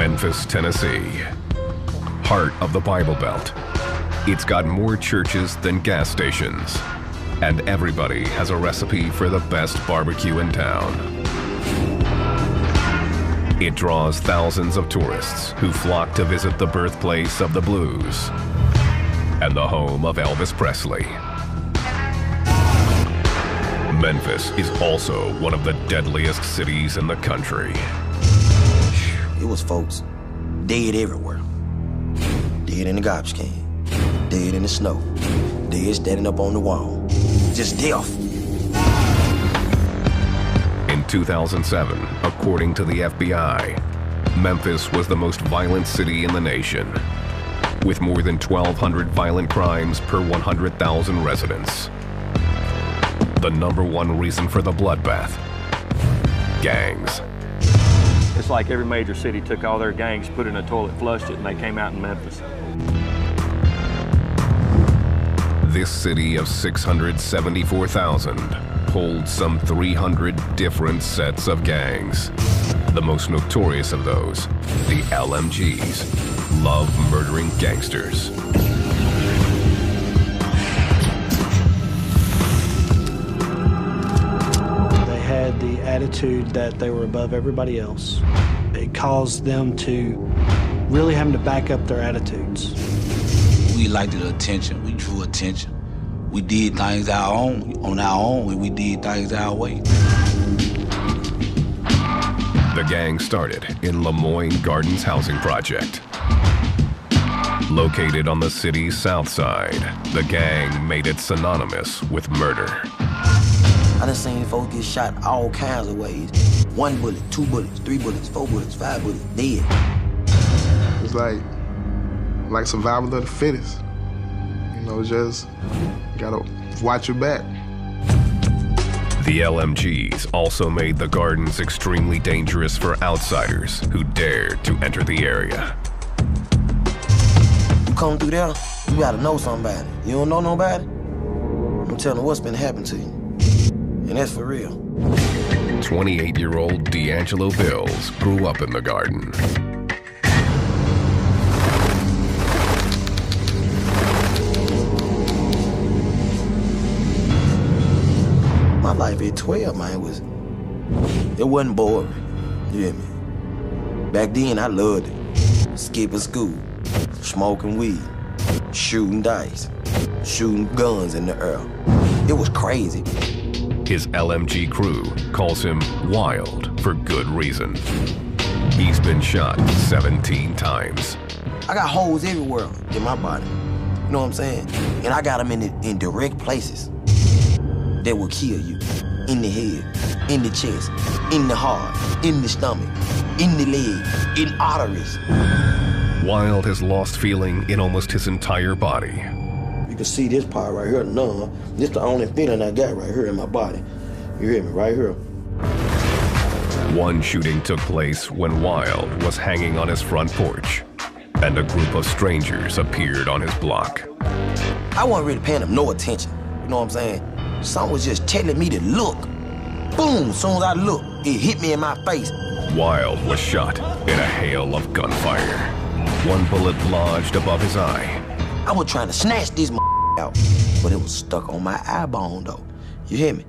Memphis, Tennessee, heart of the Bible Belt. It's got more churches than gas stations, and everybody has a recipe for the best barbecue in town. It draws thousands of tourists who flock to visit the birthplace of the blues and the home of Elvis Presley. Memphis is also one of the deadliest cities in the country. It was folks dead everywhere. Dead in the garbage can, dead in the snow, dead standing up on the wall. Just death. In 2007, according to the FBI, Memphis was the most violent city in the nation, with more than 1,200 violent crimes per 100,000 residents. The #1 reason for the bloodbath: gangs. It's like every major city took all their gangs, put it in a toilet, flushed it, and they came out in Memphis. This city of 674,000 holds some 300 different sets of gangs. The most notorious of those, the LMGs, love murdering gangsters. They had the attitude that they were above everybody else. It caused them to really having to back up their attitudes. We liked the attention. We drew attention. We did things on our own, and we did things our way. The gang started in Lemoyne Gardens housing project. Located on the city's south side, the gang made it synonymous with murder. I done seen folks get shot all kinds of ways. 1 bullet, 2 bullets, 3 bullets, 4 bullets, 5 bullets, dead. It's like survival of the fittest. You know, just gotta watch your back. The LMGs also made the gardens extremely dangerous for outsiders who dared to enter the area. You come through there, you gotta know somebody. You don't know nobody? I'm telling you what's been happening to you. And that's for real. 28-year-old D'Angelo Bills grew up in the garden. My life at 12, man, it wasn't boring. You hear me? Back then, I loved it. Skipping school, smoking weed, shooting dice, shooting guns in the air. It was crazy. His LMG crew calls him Wild for good reason. He's been shot 17 times. I got holes everywhere in my body. You know what I'm saying? And I got them in direct places that will kill you. In the head, in the chest, in the heart, in the stomach, in the leg, in arteries. Wild has lost feeling in almost his entire body. You can see this part right here, numb. This the only feeling I got right here in my body. You hear me? Right here. One shooting took place when Wild was hanging on his front porch, and a group of strangers appeared on his block. I wasn't really paying them no attention. You know what I'm saying? Someone was just telling me to look. Boom, as soon as I looked, it hit me in my face. Wild was shot in a hail of gunfire. One bullet lodged above his eye. I was trying to snatch this out, but it was stuck on my eye bone though. You hear me?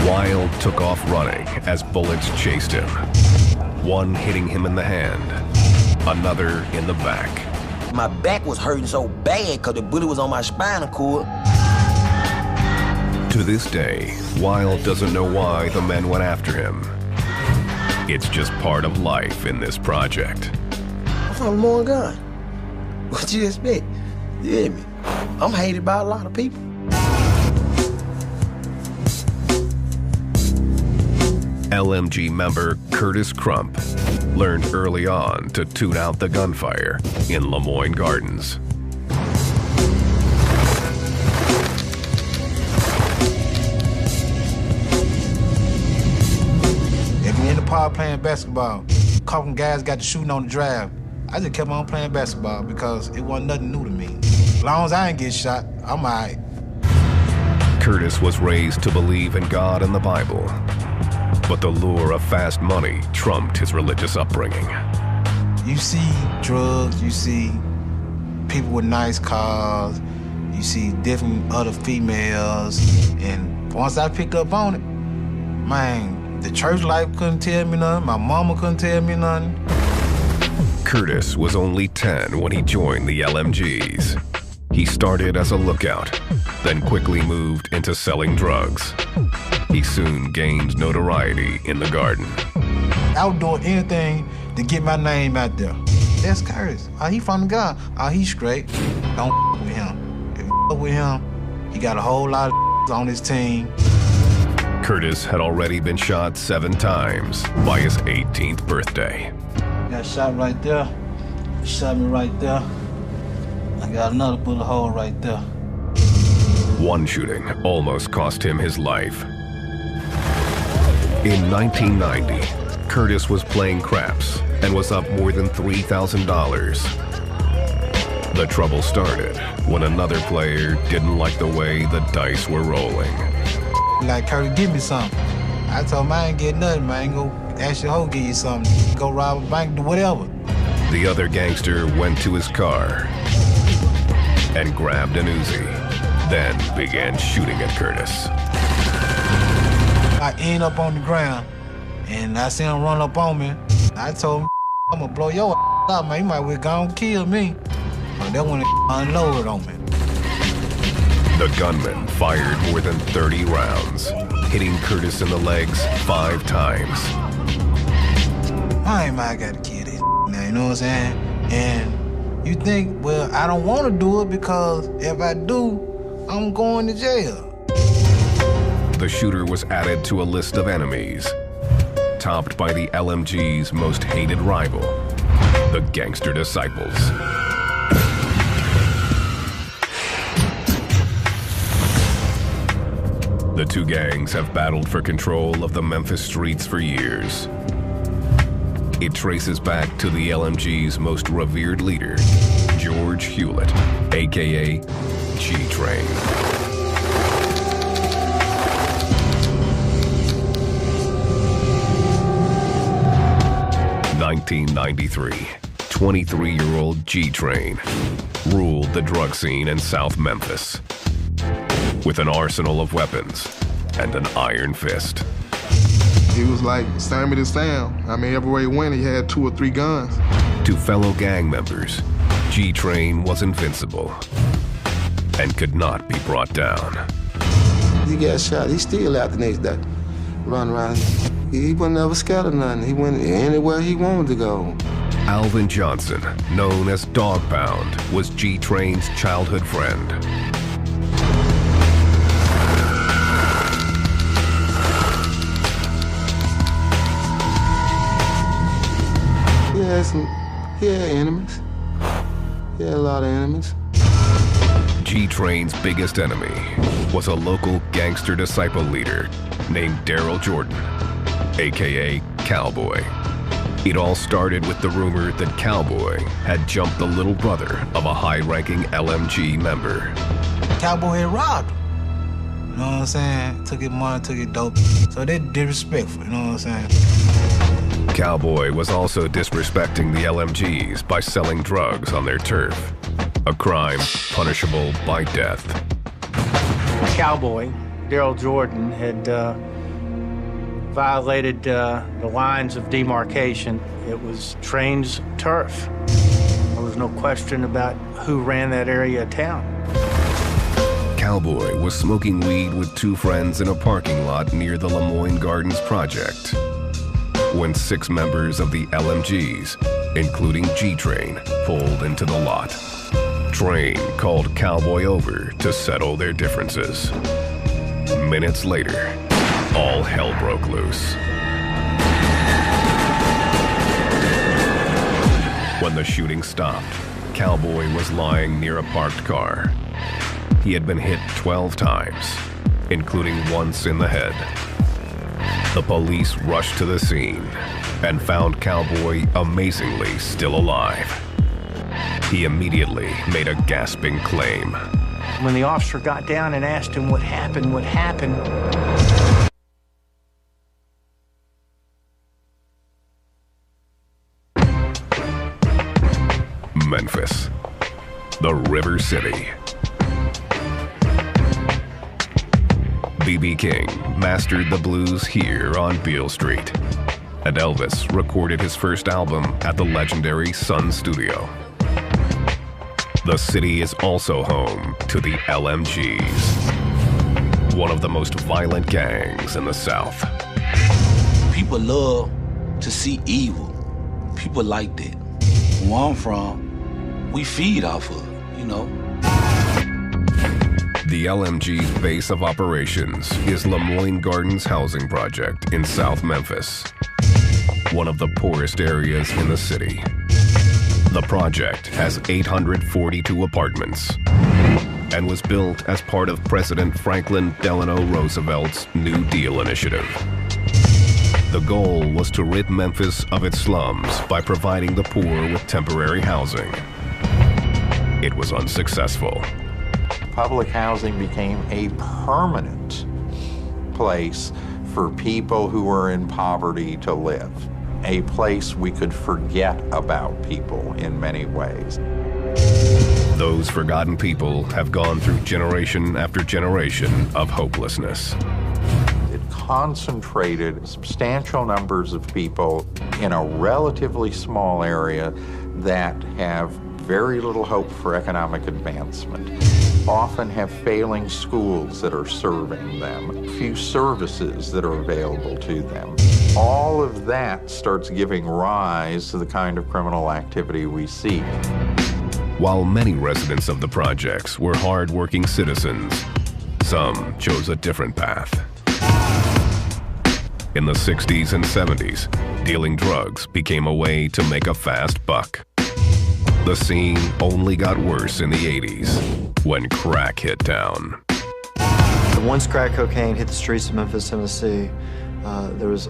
Wild took off running as bullets chased him. One hitting him in the hand, another in the back. My back was hurting so bad because the bullet was on my spinal cord. To this day, Wild doesn't know why the men went after him. It's just part of life in this project. I'm from Lemoyne Gun. What you expect? You hear me? I'm hated by a lot of people. LMG member Curtis Crump learned early on to tune out the gunfire in Lemoyne Gardens. In the park playing basketball, a couple guys got to shooting on the drive. I just kept on playing basketball because it wasn't nothing new to me. As long as I ain't get shot, I'm all right. Curtis was raised to believe in God and the Bible, but the lure of fast money trumped his religious upbringing. You see drugs, you see people with nice cars, you see different other females, and once I picked up on it, man, the church life couldn't tell me nothing, my mama couldn't tell me nothing. Curtis was only 10 when he joined the LMGs. He started as a lookout, then quickly moved into selling drugs. He soon gained notoriety in the garden. I was doing anything to get my name out there. That's Curtis. Oh, he from the gun. Oh, he's straight. Don't with him. If you with him, he got a whole lot of on his team. Curtis had already been shot 7 times by his 18th birthday. Got shot right there. Shot me right there. I got another bullet hole right there. One shooting almost cost him his life. In 1990, Curtis was playing craps and was up more than $3,000. The trouble started when another player didn't like the way the dice were rolling. Like, Curtis, give me something. I told him I ain't get nothing, man. Go ask your hoe, give you something. Go rob a bank, do whatever. The other gangster went to his car and grabbed an Uzi, then began shooting at Curtis. I end up on the ground, and I see him run up on me. I told him, I'm gonna blow your out, man. You might well go and kill me. But they wanna unload on me. The gunman fired more than 30 rounds, hitting Curtis in the legs 5 times. I gotta kill this now, you know what I'm saying? And you think, well, I don't wanna do it because if I do, I'm going to jail. The shooter was added to a list of enemies, topped by the LMG's most hated rival, the Gangster Disciples. The two gangs have battled for control of the Memphis streets for years. It traces back to the LMG's most revered leader, George Hewlett, aka G-Train. 1993, 23-year-old G-Train ruled the drug scene in South Memphis with an arsenal of weapons and an iron fist. He was like Sammy the Sam. I mean, everywhere he went, he had 2 or 3 guns. To fellow gang members, G-Train was invincible and could not be brought down. He got shot. He still out the next day, running around. He wasn't ever scared of nothing. He went anywhere he wanted to go. Alvin Johnson, known as Dog Pound, was G-Train's childhood friend. He had enemies. He had a lot of enemies. G-Train's biggest enemy was a local gangster disciple leader named Daryl Jordan, aka Cowboy. It all started with the rumor that Cowboy had jumped the little brother of a high-ranking LMG member. Cowboy had robbed him. You know what I'm saying? Took his money, took his dope. So they disrespectful, you know what I'm saying? Cowboy was also disrespecting the LMGs by selling drugs on their turf, a crime punishable by death. Cowboy, Daryl Jordan, had violated the lines of demarcation. It was Train's turf. There was no question about who ran that area of town. Cowboy was smoking weed with 2 friends in a parking lot near the Lemoyne Gardens project when 6 members of the LMGs, including G-Train, pulled into the lot. Train called Cowboy over to settle their differences. Minutes later, all hell broke loose. When the shooting stopped, Cowboy was lying near a parked car. He had been hit 12 times, including once in the head. The police rushed to the scene and found Cowboy amazingly still alive. He immediately made a gasping claim. When the officer got down and asked him what happened, Memphis, the River City. B.B. King mastered the blues here on Beale Street, and Elvis recorded his first album at the legendary Sun Studio. The city is also home to the LMGs, one of the most violent gangs in the South. People love to see evil. People like that. Where I'm from, we feed off of it, you know. The LMG's base of operations is Lemoyne Gardens Housing Project in South Memphis, one of the poorest areas in the city. The project has 842 apartments and was built as part of President Franklin Delano Roosevelt's New Deal initiative. The goal was to rid Memphis of its slums by providing the poor with temporary housing. It was unsuccessful. Public housing became a permanent place for people who were in poverty to live, a place we could forget about people in many ways. Those forgotten people have gone through generation after generation of hopelessness. It concentrated substantial numbers of people in a relatively small area that have very little hope for economic advancement, often have failing schools that are serving them, few services that are available to them. All of that starts giving rise to the kind of criminal activity we see. While many residents of the projects were hard-working citizens, some chose a different path. In the 60s and 70s, dealing drugs became a way to make a fast buck. The scene only got worse in the 80s when crack hit town. Once crack cocaine hit the streets of Memphis, Tennessee, there was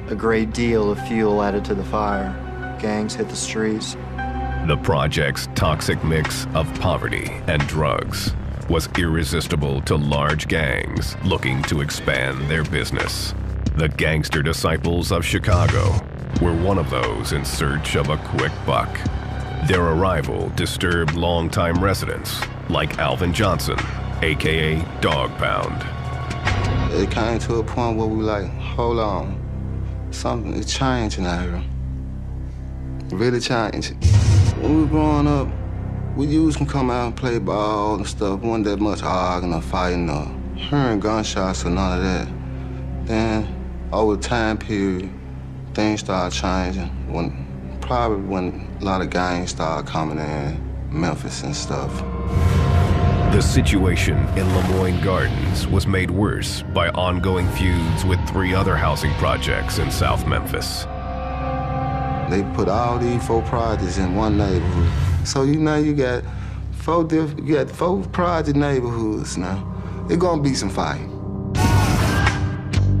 a great deal of fuel added to the fire. Gangs hit the streets. The project's toxic mix of poverty and drugs was irresistible to large gangs looking to expand their business. The gangster disciples of Chicago were one of those in search of a quick buck. Their arrival disturbed longtime residents like Alvin Johnson, aka Dog Pound. It came to a point where we like, hold on, something is changing out here. Really changing. When we were growing up, we used to come out and play ball and stuff. Wasn't that much arguing or fighting or hearing gunshots or none of that. Then, over the time period, things started changing. Probably when a lot of gangs started coming in Memphis and stuff. The situation in Lemoyne Gardens was made worse by ongoing feuds with 3 other housing projects in South Memphis. They put all these 4 projects in one neighborhood. So you got 4 project neighborhoods now. There's gonna be some fighting.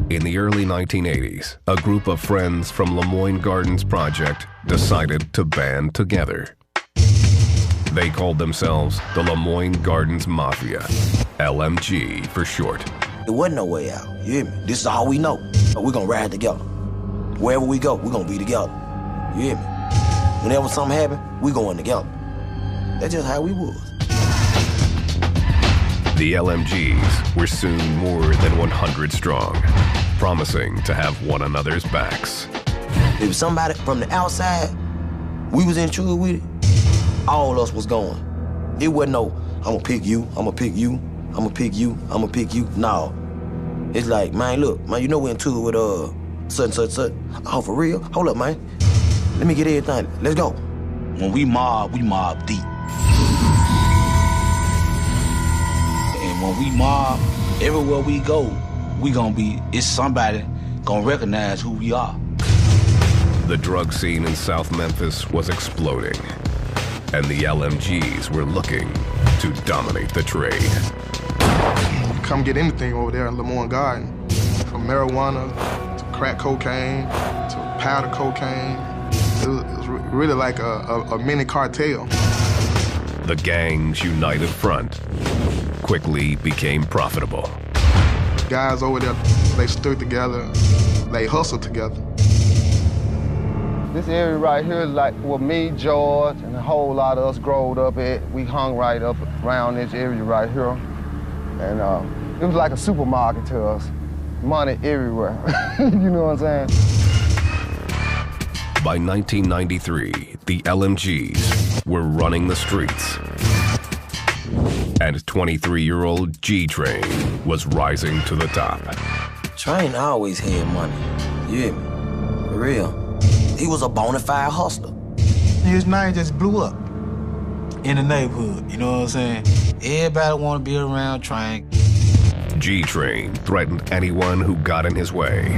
In the early 1980s, a group of friends from Lemoyne Gardens Project decided to band together. They called themselves the Lemoyne Gardens Mafia, LMG for short. There wasn't no way out, you hear me? This is all we know. We're gonna ride together. Wherever we go, we're gonna be together. You hear me? Whenever something happen, we going together. That's just how we was. The LMGs were soon more than 100 strong, promising to have one another's backs. If somebody from the outside, we was in trouble with it, all of us was going. It wasn't no, I'm gonna pick you, I'm gonna pick you, I'm gonna pick you, I'm gonna pick you. No. It's like, man, look, man, you know we're in trouble with such. Oh, for real? Hold up, man. Let me get everything. Let's go. When we mob deep. And when we mob, everywhere we go, it's somebody gonna recognize who we are. The drug scene in South Memphis was exploding, and the LMGs were looking to dominate the trade. You come get anything over there in Lemoyne Garden, from marijuana to crack cocaine to powder cocaine. It was really like a mini cartel. The gang's united front quickly became profitable. Guys over there, they stood together, they hustled together. This area right here is like where me, George, and a whole lot of us growed up at. We hung right up around this area right here. And it was like a supermarket to us. Money everywhere. You know what I'm saying? By 1993, the LMGs were running the streets. And 23-year-old G-Train was rising to the top. Train always had money. You hear me? For real. He was a bona fide hustler. His name just blew up in the neighborhood, you know what I'm saying? Everybody want to be around Train. G-Train threatened anyone who got in his way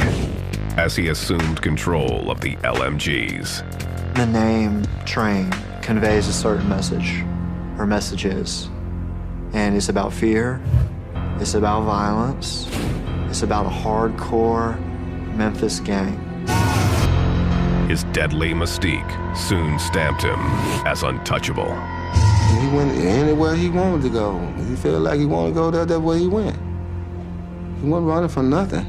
as he assumed control of the LMGs. The name Train conveys a certain message, or messages. And it's about fear, it's about violence, it's about a hardcore Memphis gang. His deadly mystique soon stamped him as untouchable. He went anywhere he wanted to go. He felt like he wanted to go there, that's where he went. He wasn't running for nothing.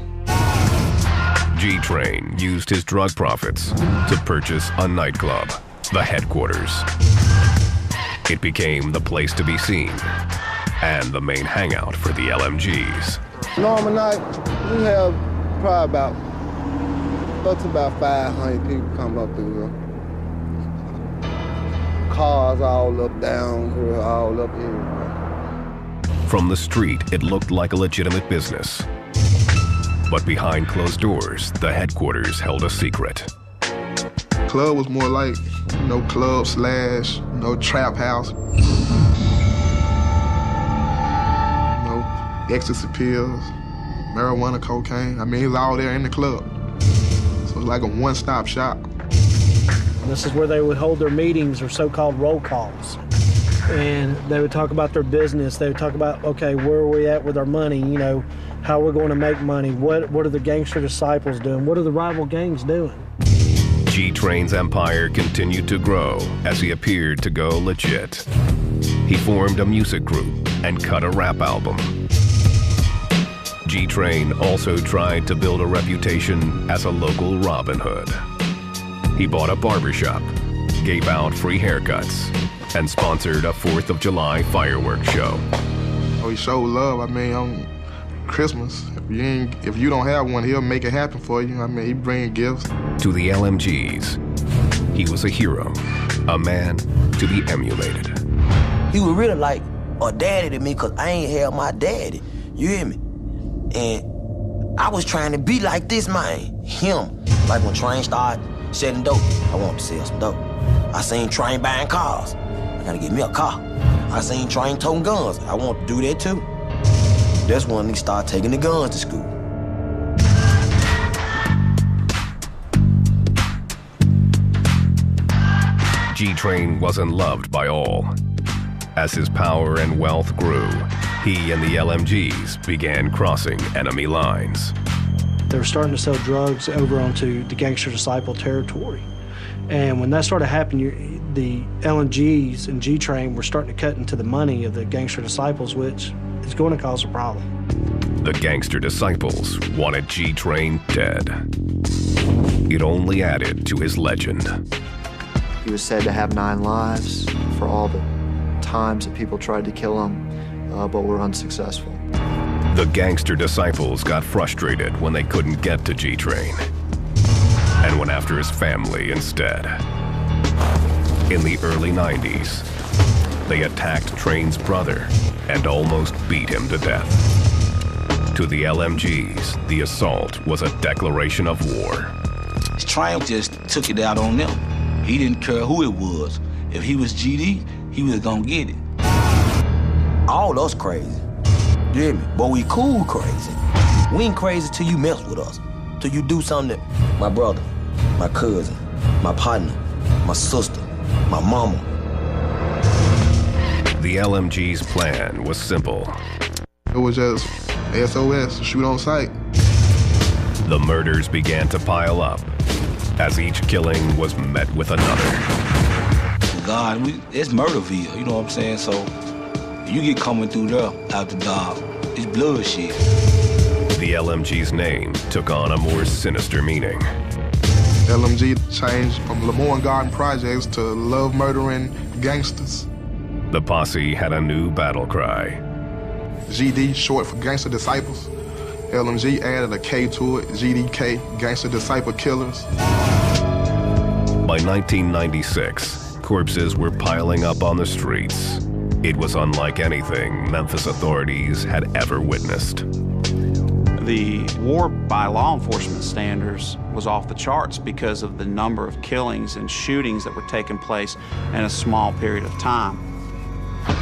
G-Train used his drug profits to purchase a nightclub, the Headquarters. It became the place to be seen and the main hangout for the LMGs. Normal night, we have probably up to about 500 people come up through here. Cars all up, down here, all up here. From the street, it looked like a legitimate business. But behind closed doors, the Headquarters held a secret. Club was more like, club / trap house. Ecstasy pills, marijuana, cocaine. I mean, it was all there in the club. So it was like a one-stop shop. This is where they would hold their meetings or so-called roll calls. And they would talk about their business. They would talk about, okay, where are we at with our money? How we're going to make money. What are the gangster disciples doing? What are the rival gangs doing? G-Train's empire continued to grow as he appeared to go legit. He formed a music group and cut a rap album. G-Train also tried to build a reputation as a local Robin Hood. He bought a barbershop, gave out free haircuts, and sponsored a 4th of July fireworks show. He showed love. On Christmas, if you don't have one, he'll make it happen for you. He bring gifts. To the LMGs, he was a hero, a man to be emulated. He was really like a daddy to me because I ain't had my daddy. You hear me? And I was trying to be like this man, him. Like when Train started selling dope, I wanted to sell some dope. I seen Train buying cars, I gotta get me a car. I seen Train toting guns, I want to do that too. That's when he started taking the guns to school. G-Train wasn't loved by all. As his power and wealth grew, he and the LMGs began crossing enemy lines. They were starting to sell drugs over onto the gangster disciple territory. And when that started happening, the LMGs and G-Train were starting to cut into the money of the gangster disciples, which is going to cause a problem. The gangster disciples wanted G-Train dead. It only added to his legend. He was said to have 9 lives for all the times that people tried to kill him, but were unsuccessful. The gangster disciples got frustrated when they couldn't get to G-Train and went after his family instead. In the early 90s, they attacked Train's brother and almost beat him to death. To the LMGs, the assault was a declaration of war. Train just took it out on them. He didn't care who it was. If he was GD, he was gonna get it. All us crazy. You hear me? But we cool crazy. We ain't crazy till you mess with us. Till you do something that my brother, my cousin, my partner, my sister, my mama. The LMG's plan was simple. It was just SOS, shoot on sight. The murders began to pile up as each killing was met with another. God, it's Murderville, you know what I'm saying? So you get coming through there after dark, it's bloodshed. The LMG's name took on a more sinister meaning. LMG changed from Lamorne Garden Projects to love murdering gangsters. The posse had a new battle cry. GD, short for Gangster Disciples. LMG added a K to it, GDK, Gangster Disciple Killers. By 1996, corpses were piling up on the streets. It was unlike anything Memphis authorities had ever witnessed. The war by law enforcement standards was off the charts because of the number of killings and shootings that were taking place in a small period of time.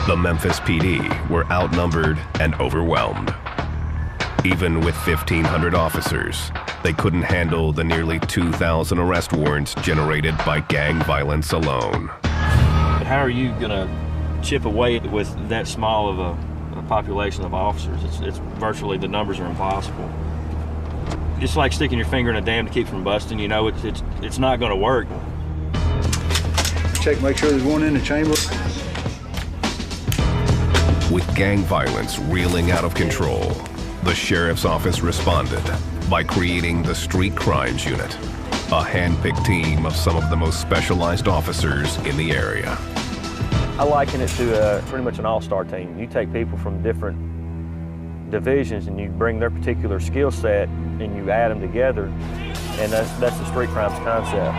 The Memphis PD were outnumbered and overwhelmed. Even with 1,500 officers, they couldn't handle the nearly 2,000 arrest warrants generated by gang violence alone. How are you going to chip away with that small of a population of officers? It's virtually, the numbers are impossible. Just like sticking your finger in a dam to keep from busting, you know, it's not going to work. Check, make sure there's one in the chamber. With gang violence reeling out of control, the sheriff's office responded by creating the Street Crimes Unit, a hand-picked team of some of the most specialized officers in the area. I liken it to pretty much an all-star team. You take people from different divisions and you bring their particular skill set and you add them together, and that's the street crimes concept.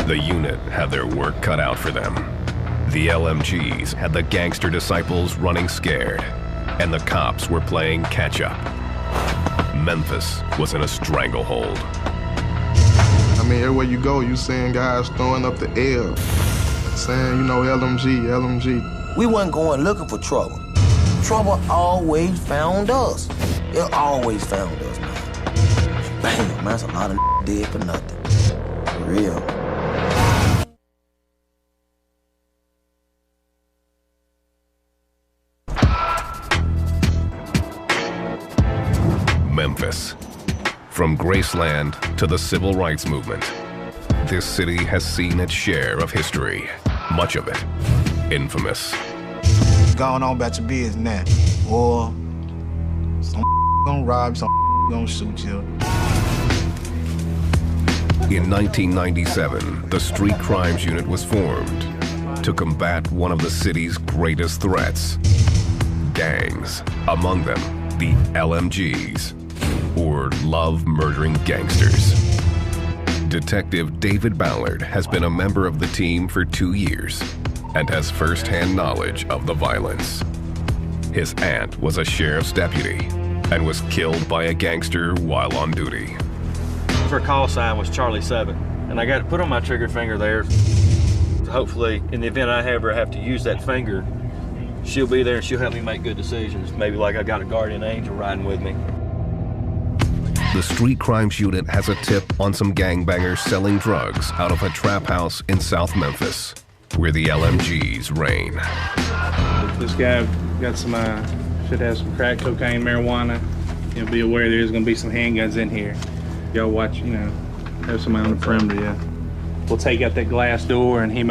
The unit had their work cut out for them. The LMGs had the gangster disciples running scared, and the cops were playing catch-up. Memphis was in a stranglehold. I mean, everywhere you go, you seeing guys throwing up the L, saying, you know, LMG, LMG. We wasn't going looking for trouble. Trouble always found us. It always found us, man. Bam, man, that's a lot of dead for nothing. For real. Memphis. From Graceland to the Civil Rights Movement, this city has seen its share of history, much of it infamous. Going on about your business now, or some gonna rob, some gonna shoot you. In 1997, the Street Crimes Unit was formed to combat one of the city's greatest threats, gangs, among them the LMGs, or love-murdering gangsters. Detective David Ballard has been a member of the team for 2 years and has first-hand knowledge of the violence. His aunt was a sheriff's deputy and was killed by a gangster while on duty. Her call sign was Charlie 7, and I got to put on my trigger finger there. Hopefully, in the event I ever have to use that finger, she'll be there and she'll help me make good decisions. Maybe like I got a guardian angel riding with me. The Street Crimes Unit has a tip on some gangbangers selling drugs out of a trap house in South Memphis, where the LMGs reign. This guy got some, should have some crack cocaine, marijuana. You'll be aware there's gonna be some handguns in here. Y'all watch, you know, have somebody on the perimeter, yeah. We'll take out that glass door and you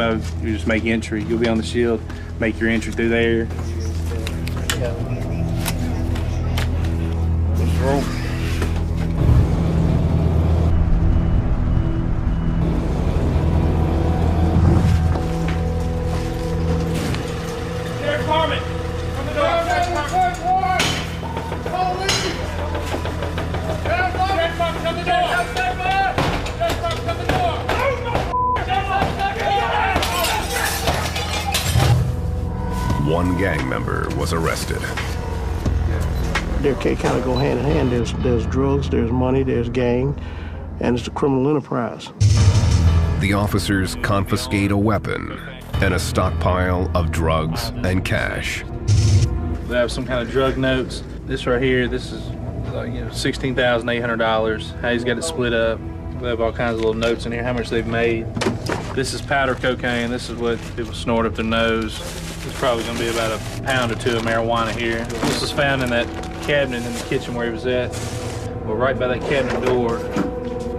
just make entry. You'll be on the shield, make your entry through there. Let's roll. One gang member was arrested. They kind of go hand in hand. There's drugs, there's money, there's gang, and it's a criminal enterprise. The officers confiscate a weapon and a stockpile of drugs and cash. They have some kind of drug notes. This right here, this is $16,800. How he's got it split up. They have all kinds of little notes in here, how much they've made. This is powder cocaine. This is what people snort up their nose. There's probably gonna be about a pound or two of marijuana here. This was found in that cabinet in the kitchen where he was at. Well, right by that cabinet door,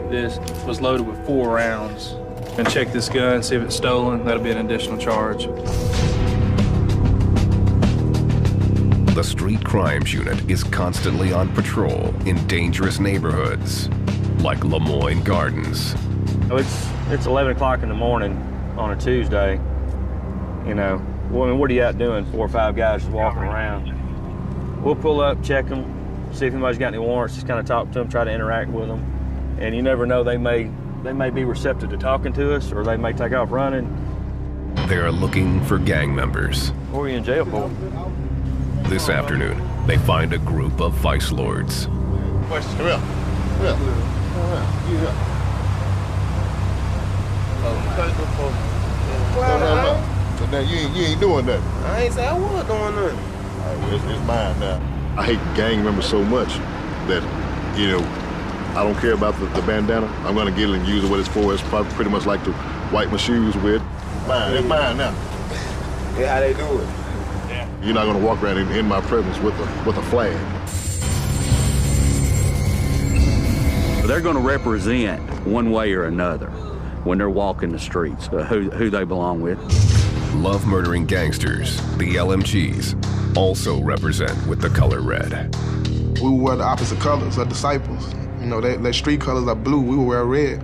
this was loaded with 4 rounds. And check this gun, see if it's stolen. That'll be an additional charge. The Street Crimes Unit is constantly on patrol in dangerous neighborhoods like Lemoyne Gardens. It's 11 o'clock in the morning on a Tuesday. You know, well, I mean, what are you out doing? 4 or 5 guys just walking around. We'll pull up, check them, see if anybody's got any warrants, just kind of talk to them, try to interact with them. And you never know, they may be receptive to talking to us, or they may take off running. They are looking for gang members. What are you in jail for? This afternoon, they find a group of vice lords. Questions? Come here. Come here. You here. So now you ain't doing nothing. I ain't say I was doing nothing. All right, well, it's mine now. I hate gang members so much that, you know, I don't care about the bandana. I'm gonna get it and use it what it's for. It's probably pretty much like to wipe my shoes with. Mine, it's mine now. Yeah, how they do it? Yeah. You're not gonna walk around in my presence with a flag. They're gonna represent one way or another when they're walking the streets, who they belong with. Love murdering gangsters, the LMGs, also represent with the color red. We will wear the opposite colors of disciples. You know, their street colors are blue, we will wear red.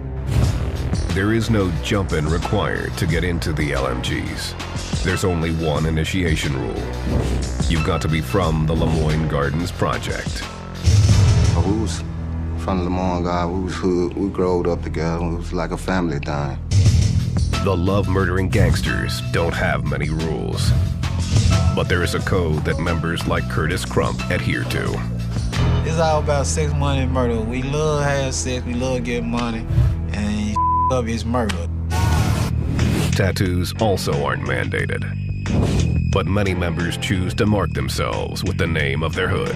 There is no jump-in required to get into the LMGs. There's only one initiation rule. You've got to be from the Lemoyne Gardens Project. We was from Lemoyne Gardens, we was hood, we growed up together, it was like a family thing. The love-murdering gangsters don't have many rules. But there is a code that members like Curtis Crump adhere to. It's all about sex, money, and murder. We love having sex, we love getting money, and up is murder. Tattoos also aren't mandated. But many members choose to mark themselves with the name of their hood.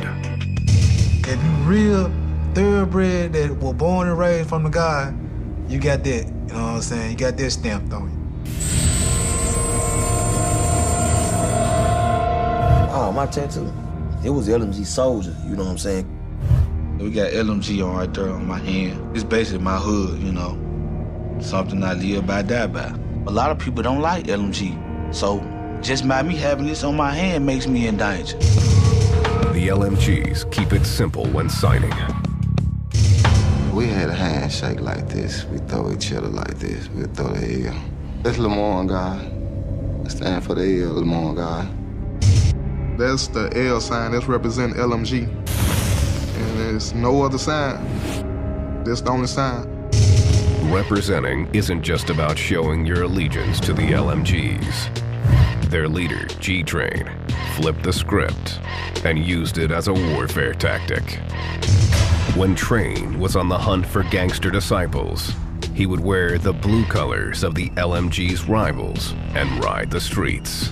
If you real thoroughbred that were born and raised from the God, you got that, you know what I'm saying? You got that stamped on you. Oh, my tattoo. It was LMG Soldier, you know what I'm saying? We got LMG on right there on my hand. It's basically my hood, you know. Something I live by, die by. A lot of people don't like LMG, so just by me having this on my hand makes me in danger. The LMGs keep it simple when signing. We had a handshake like this. We throw each other like this. We throw the L. That's Lemoyne God. I stand for the L, Lemoyne God. That's the L sign, that's representing LMG. And there's no other sign. That's the only sign. Representing isn't just about showing your allegiance to the LMGs. Their leader, G-Train, flipped the script and used it as a warfare tactic. When Train was on the hunt for gangster disciples, he would wear the blue colors of the LMG's rivals and ride the streets.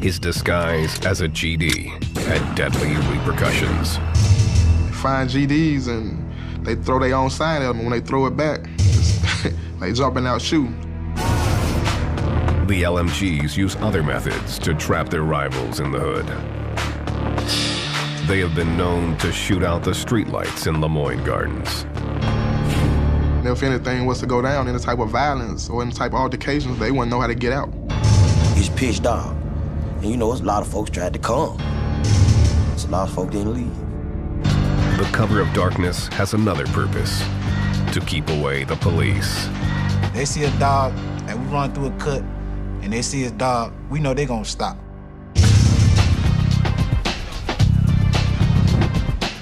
His disguise as a GD had deadly repercussions. They find GDs and they throw their own sign at them. When they throw it back, they jumping out shooting. The LMGs use other methods to trap their rivals in the hood. They have been known to shoot out the streetlights in Lemoyne Gardens. And if anything was to go down, any type of violence or any type of altercations, they wouldn't know how to get out. It's pitch dark. And you know, it's a lot of folks tried to come. It's a lot of folks didn't leave. The cover of darkness has another purpose: to keep away the police. They see a dog, and we run through a cut, and they see his dog, we know they're gonna stop.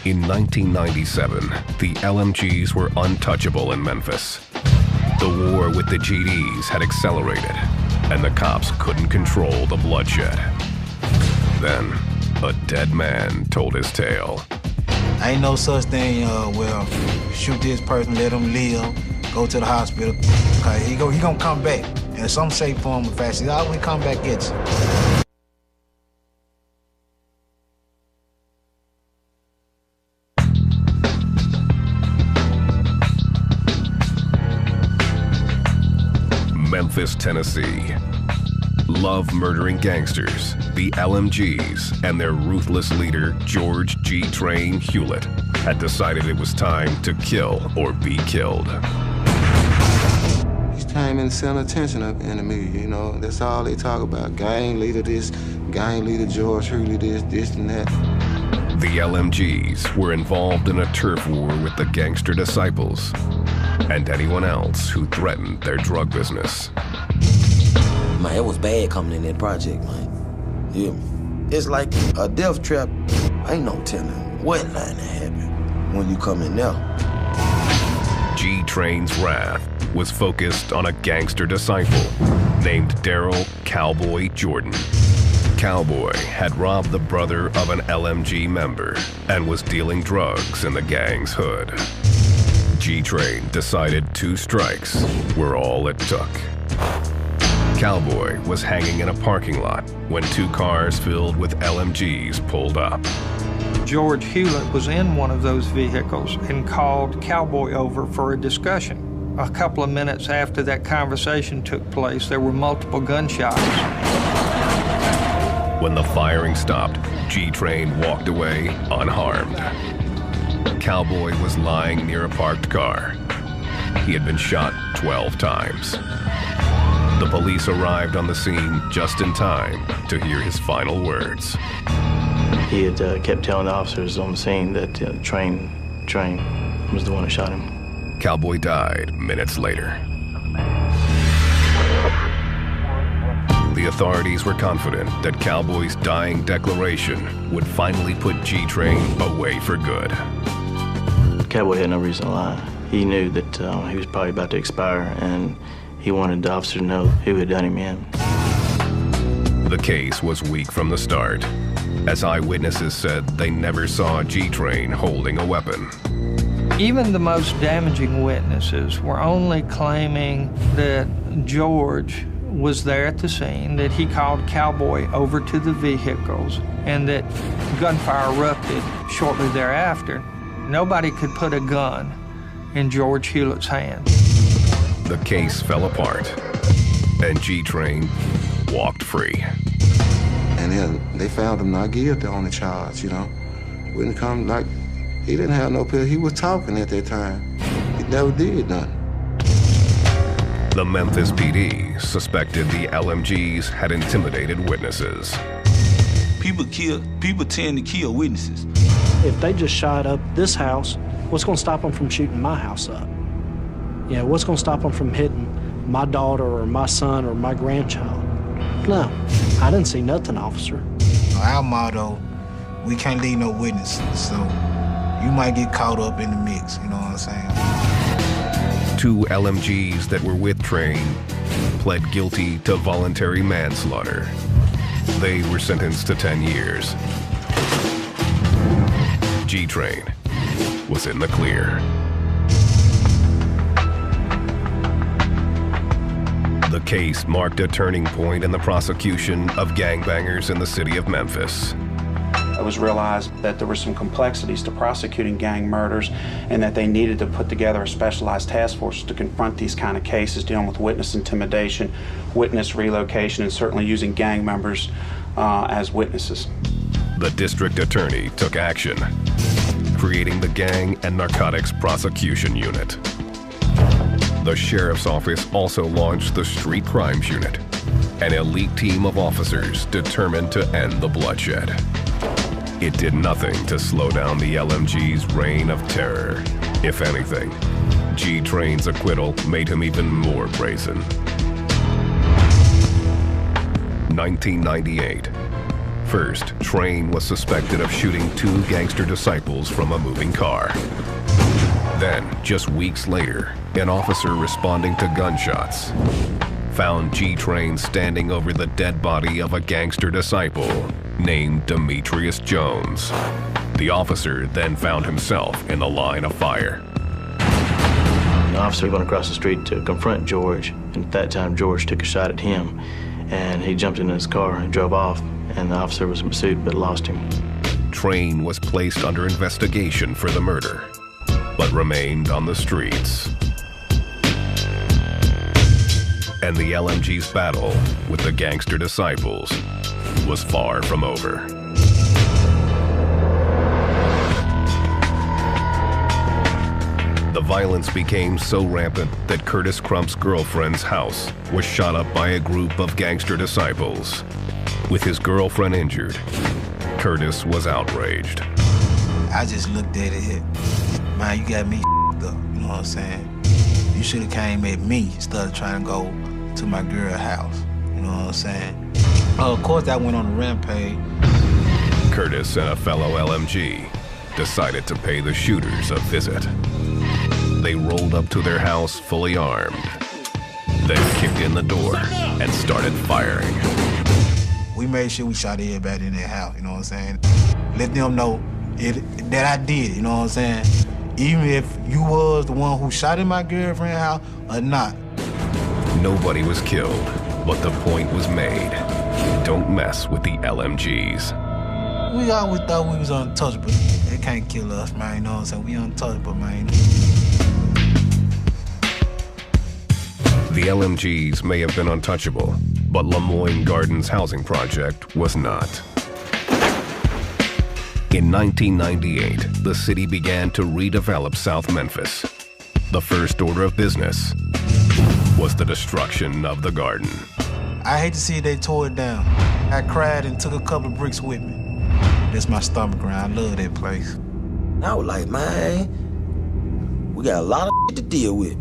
In 1997, the LMGs were untouchable in Memphis. The war with the GDs had accelerated, and the cops couldn't control the bloodshed. Then, a dead man told his tale. Ain't no such thing, well, shoot this person, let him live, go to the hospital, cause he gonna come back in some shape, form, or fashion. He always come back at you. Memphis, Tennessee. Love-murdering gangsters, the LMGs, and their ruthless leader, George G. Train Hewlett, had decided it was time to kill or be killed. Each time in the center attention of the enemy, you know, that's all they talk about. Gang leader this, gang leader George Hewlett this and that. The LMGs were involved in a turf war with the gangster disciples and anyone else who threatened their drug business. Man, it was bad coming in that project, man. Yeah. It's like a death trap. Ain't no telling what line to happen when you come in there. G-Train's wrath was focused on a gangster disciple named Daryl Cowboy Jordan. Cowboy had robbed the brother of an LMG member and was dealing drugs in the gang's hood. G-Train decided 2 strikes were all it took. Cowboy was hanging in a parking lot when 2 cars filled with LMGs pulled up. George Hewlett was in one of those vehicles and called Cowboy over for a discussion. A couple of minutes after that conversation took place, there were multiple gunshots. When the firing stopped, G-Train walked away unharmed. Cowboy was lying near a parked car. He had been shot 12 times. The police arrived on the scene just in time to hear his final words. He had kept telling the officers on the scene that Train was the one that shot him. Cowboy died minutes later. The authorities were confident that Cowboy's dying declaration would finally put G-Train away for good. Cowboy had no reason to lie. He knew that he was probably about to expire, and he wanted the officer to know who had done him in. The case was weak from the start, as eyewitnesses said they never saw G-Train holding a weapon. Even the most damaging witnesses were only claiming that George was there at the scene, that he called Cowboy over to the vehicles, and that gunfire erupted shortly thereafter. Nobody could put a gun in George Hewlett's hand. The case fell apart, and G-Train walked free. And then they found him not guilty on the charge, you know. Wouldn't come like, he didn't have no pill. He was talking at that time. He never did nothing. The Memphis PD suspected the LMGs had intimidated witnesses. People tend to kill witnesses. If they just shot up this house, what's going to stop them from shooting my house up? You know, what's going to stop them from hitting my daughter or my son or my grandchild? No, I didn't see nothing, officer. Our motto, we can't leave no witnesses, so you might get caught up in the mix, you know what I'm saying? 2 LMGs that were with Train pled guilty to voluntary manslaughter. They were sentenced to 10 years. G-Train was in the clear. The case marked a turning point in the prosecution of gangbangers in the city of Memphis. It was realized that there were some complexities to prosecuting gang murders and that they needed to put together a specialized task force to confront these kind of cases dealing with witness intimidation, witness relocation, and certainly using gang members as witnesses. The district attorney took action, creating the Gang and Narcotics Prosecution Unit. The sheriff's office also launched the Street Crimes Unit, an elite team of officers determined to end the bloodshed. It did nothing to slow down the LMG's reign of terror. If anything, G-Train's acquittal made him even more brazen. 1998. First, Train was suspected of shooting 2 gangster disciples from a moving car. Then, just weeks later, an officer responding to gunshots found G-Train standing over the dead body of a gangster disciple named Demetrius Jones. The officer then found himself in the line of fire. The officer went across the street to confront George, and at that time George took a shot at him, and he jumped into his car and drove off, and the officer was in pursuit but lost him. Train was placed under investigation for the murder, but remained on the streets. And the LMG's battle with the gangster disciples was far from over. The violence became so rampant that Curtis Crump's girlfriend's house was shot up by a group of gangster disciples. With his girlfriend injured, Curtis was outraged. I just looked at it, man, you got me up, you know what I'm saying? You should have came at me instead of trying to go to my girl's house, you know what I'm saying? Of course, I went on a rampage. Curtis and a fellow LMG decided to pay the shooters a visit. They rolled up to their house fully armed, then kicked in the door and started firing. We made sure we shot everybody in their house, you know what I'm saying? Let them know that I did it, you know what I'm saying? Even if you was the one who shot in my girlfriend's house or not. Nobody was killed, but the point was made. Don't mess with the LMGs. We always thought we was untouchable. They can't kill us, man, you know what I'm saying? We untouchable, man. The LMGs may have been untouchable, but Lemoyne Gardens housing project was not. In 1998, the city began to redevelop South Memphis. The first order of business was the destruction of the garden. I hate to see they tore it down. I cried and took a couple of bricks with me. That's my stomach ground. I love that place. I was like, man, we got a lot of shit to deal with.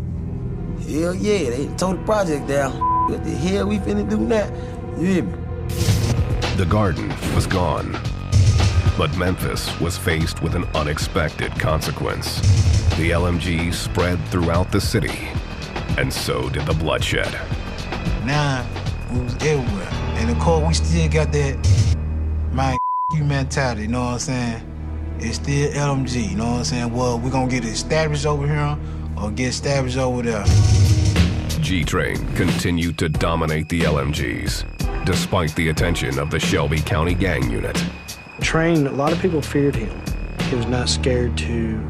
Hell yeah, they tore the project down. What the hell we finna do now? You hear me? The garden was gone, but Memphis was faced with an unexpected consequence. The LMGs spread throughout the city, and so did the bloodshed. Now, we was everywhere. And of course, we still got that, man, you mentality, you know what I'm saying? It's still LMG, you know what I'm saying? Well, we're gonna get it established over here or get established over there. G-Train continued to dominate the LMGs, despite the attention of the Shelby County Gang Unit. Train, a lot of people feared him. He was not scared to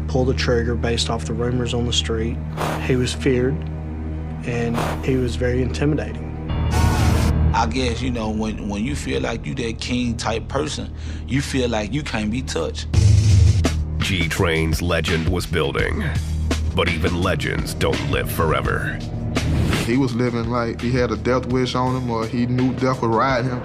pull the trigger based off the rumors on the street. He was feared, and he was very intimidating. I guess, you know, when you feel like you that king type person, you feel like you can't be touched. G-Train's legend was building, but even legends don't live forever. He was living like he had a death wish on him, or he knew death would ride him.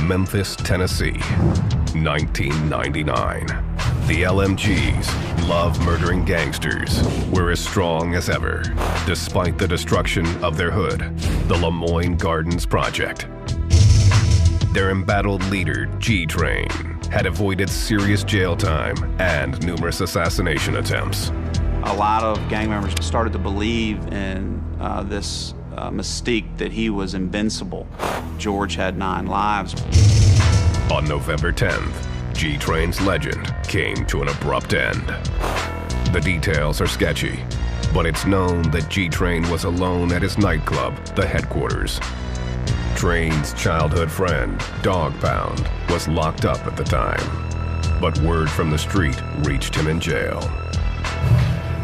Memphis, Tennessee, 1999. The LMGs, love murdering gangsters, were as strong as ever, despite the destruction of their hood, the Lemoyne Gardens Project. Their embattled leader, G-Train, had avoided serious jail time and numerous assassination attempts. A lot of gang members started to believe in this mystique that he was invincible. George had 9 lives. On November 10th, G-Train's legend came to an abrupt end. The details are sketchy, but it's known that G-Train was alone at his nightclub, the Headquarters. Train's childhood friend, Dog Pound, was locked up at the time, but word from the street reached him in jail.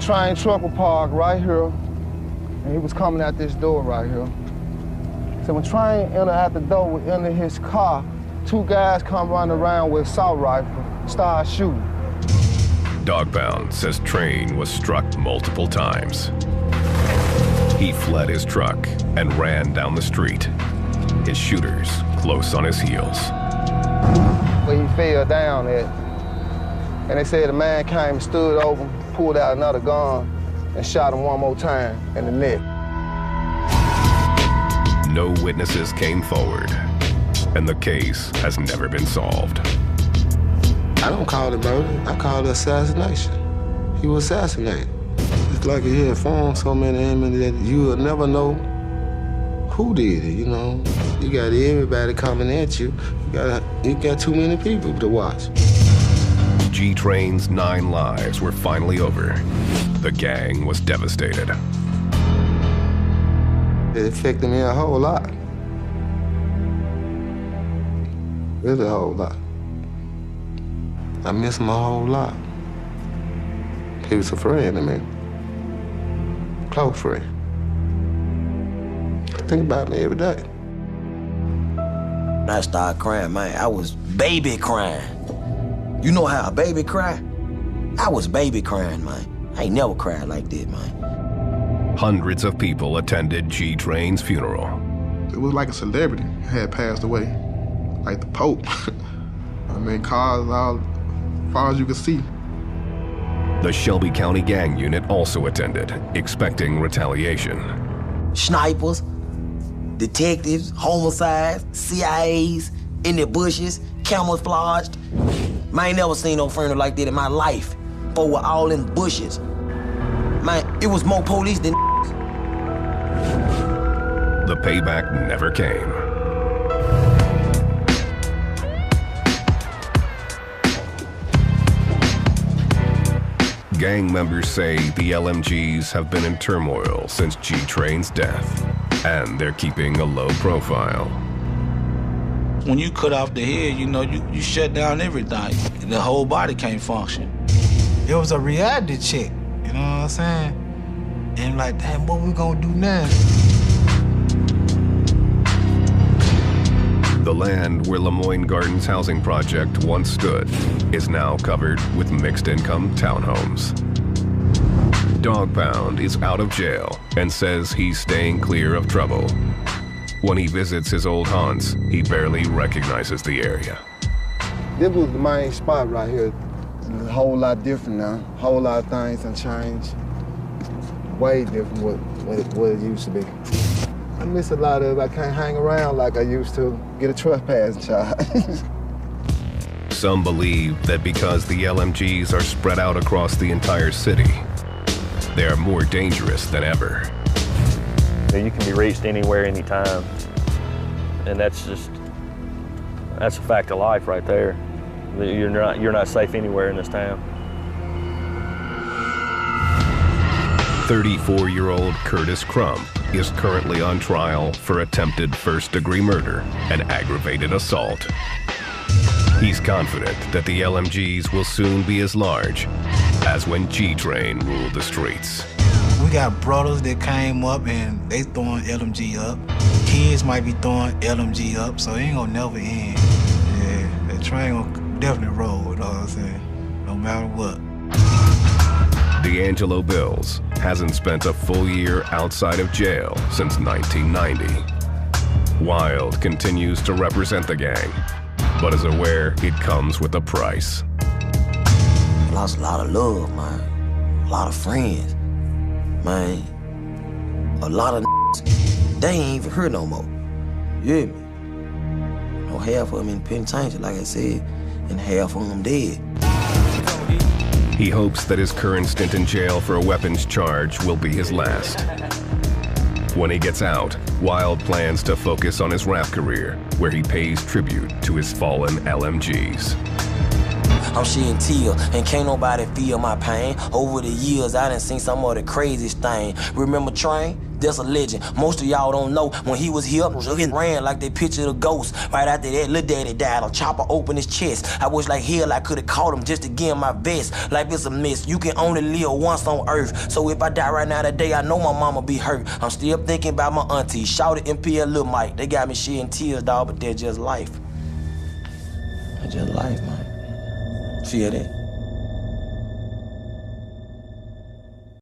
Train truck was parked right here, and he was coming out this door right here. So when Train entered out the door, we entered his car, 2 guys come running around with assault rifle, start shooting. Dog Pound says Train was struck multiple times. He fled his truck and ran down the street, his shooters close on his heels. Where he fell down at, and they said the man came and stood over, pulled out another gun, and shot him one more time in the neck. No witnesses came forward, and the case has never been solved. I don't call it murder, I call it assassination. He was assassinated. It's like he had formed so many enemies that you will never know who did it, you know? You got everybody coming at you. You got too many people to watch. G-Train's 9 lives were finally over. The gang was devastated. It affected me a whole lot. Really a whole lot. I miss him a whole lot. He was a friend to me. Close friend. Think about me every day. I started crying, man. I was baby crying. You know how a baby cry? I was baby crying, man. I ain't never cried like that, man. Hundreds of people attended G Train's funeral. It was like a celebrity had passed away, like the Pope. I mean, cars all as far as you could see. The Shelby County Gang Unit also attended, expecting retaliation. Snipers, detectives, homicides, CIAs, in the bushes, camouflaged. Man, I ain't never seen no funeral like that in my life. But we're all in bushes. Man, it was more police than The payback never came. Gang members say the LMGs have been in turmoil since G Train's death, and they're keeping a low profile. When you cut off the head, you know, you shut down everything. The whole body can't function. It was a reality check, you know what I'm saying? And like, damn, what we gonna do now? The land where Lemoyne Gardens housing project once stood is now covered with mixed-income townhomes. Dog Pound is out of jail and says he's staying clear of trouble. When he visits his old haunts, he barely recognizes the area. This was the main spot right here. It's a whole lot different now. A whole lot of things have changed. Way different what it used to be. I miss a lot of it. I can't hang around like I used to. Get a trespass charge. Some believe that because the LMGs are spread out across the entire city, they are more dangerous than ever. You can be reached anywhere, anytime. And that's a fact of life right there. You're not safe anywhere in this town. 34-year-old Curtis Crump is currently on trial for attempted first-degree murder and aggravated assault. He's confident that the LMGs will soon be as large as when G-Train ruled the streets. We got brothers that came up and they throwing LMG up. Kids might be throwing LMG up, so it ain't gonna never end. Yeah, that train gonna definitely roll, you know what I'm saying? No matter what. D'Angelo Bills hasn't spent a full year outside of jail since 1990. Wild continues to represent the gang, but is aware it comes with a price. Lost a lot of love, man. A lot of friends. Man, a lot of they ain't even here no more. You hear me? No, half of them in penitentiary, like I said, and half of them dead. He hopes that his current stint in jail for a weapons charge will be his last. When he gets out, Wild plans to focus on his rap career, where he pays tribute to his fallen LMGs. I'm shedding tears, and can't nobody feel my pain. Over the years, I done seen some of the craziest thing. Remember Train? That's a legend. Most of y'all don't know. When he was here, he ran like they pictured a ghost. Right after that, Lil Daddy died. A chopper opened his chest. I wish like hell I could've caught him just to give him my best. Life is a mess. You can only live once on earth. So if I die right now today, I know my mama be hurt. I'm still thinking about my auntie. Shout it MP and Lil Mike. They got me shedding tears, dog, but they're just life. That's just life, man. Feel that?